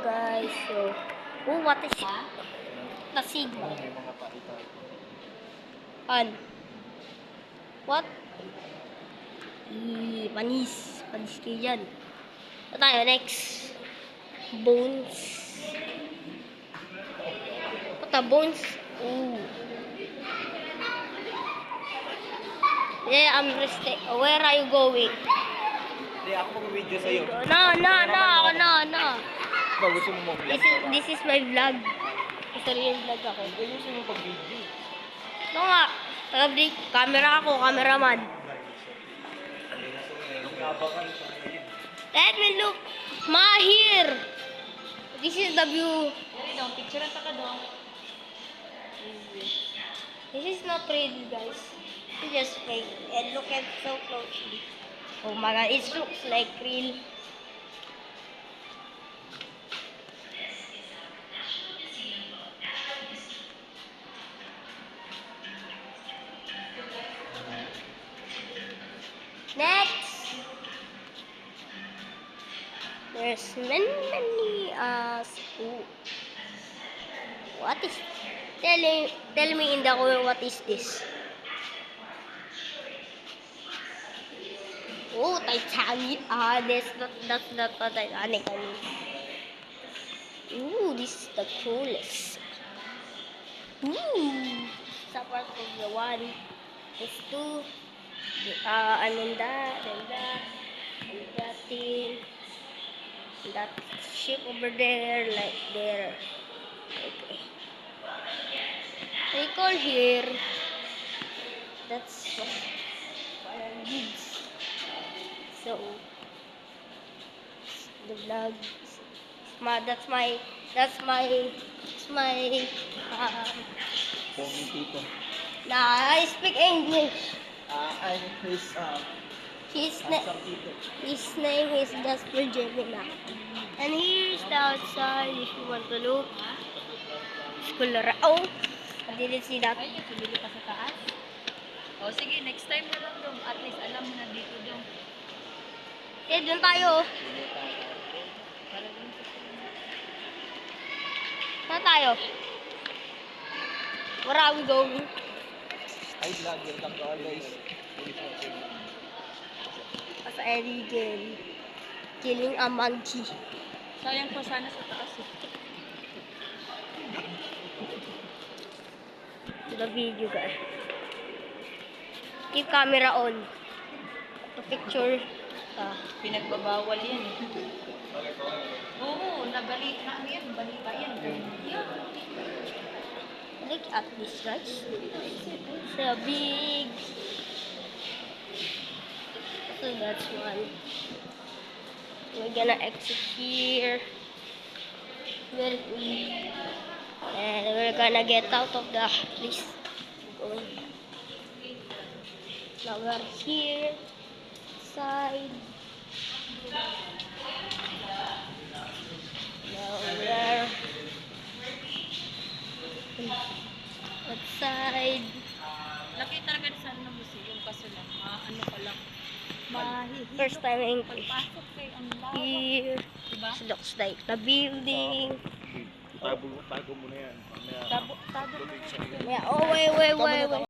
Guys, so what is it? The sigma. What? Panis kayo yan. Ito tayo, next. Bones. What the bones? Ooh. Yeah, I'm resting. Where are you going? Hindi, ako mag-video sa'yo. No. Ba, gusto mo mag-vlog? This is my vlog. Sorry, vlog ako. Hindi, gusto mo pag-video. No nga. Taga-break. Camera ako, cameraman. Let me look. Mahir. This is the view. Picture ka daw. This is not real, guys. It's just fake. And look at so closely. Oh my god, it looks like real. Next, there's many what is? Tell me in the comment what is this? Oh, Titanic. That's not the Titanic. I mean. Ooh, this is the coolest. Ooh, it's a part of the one. It's two. And then that, and that thing. That ship over there, like there. Okay. They call here. That's what gigs. So the vlog. That's my. Ponging tito. Nah, I speak English. I'm his handsome tito. His name is Jasper Gemina. And here's the outside if you want to look. School oh, I didn't see that. Ay, subili pa sa taas. O sige, next time na lang dong. At least alam mo na dito dong. Eh, doon tayo. Saan tayo? Where are we going? Hi vlog, welcome to all guys. As Eddie again. Killing a monkey. Sayang pa sana sa taas eh. The video guys. Keep camera on. To picture. Pinagbabawal yan eh. Oo, balita yan. Look at this guys. It's a big. So that's one. We're gonna exit here. And we're gonna get out of the place. Now we're here. Side. Now we're outside. Nakita na ganun sa museum kaso lang. Ano pa lang. First time in English. Pagpasok kay ang lawa. Here. Diba? It looks like the building. Tago mo na yan. Tabo. Yeah. Oh, wait.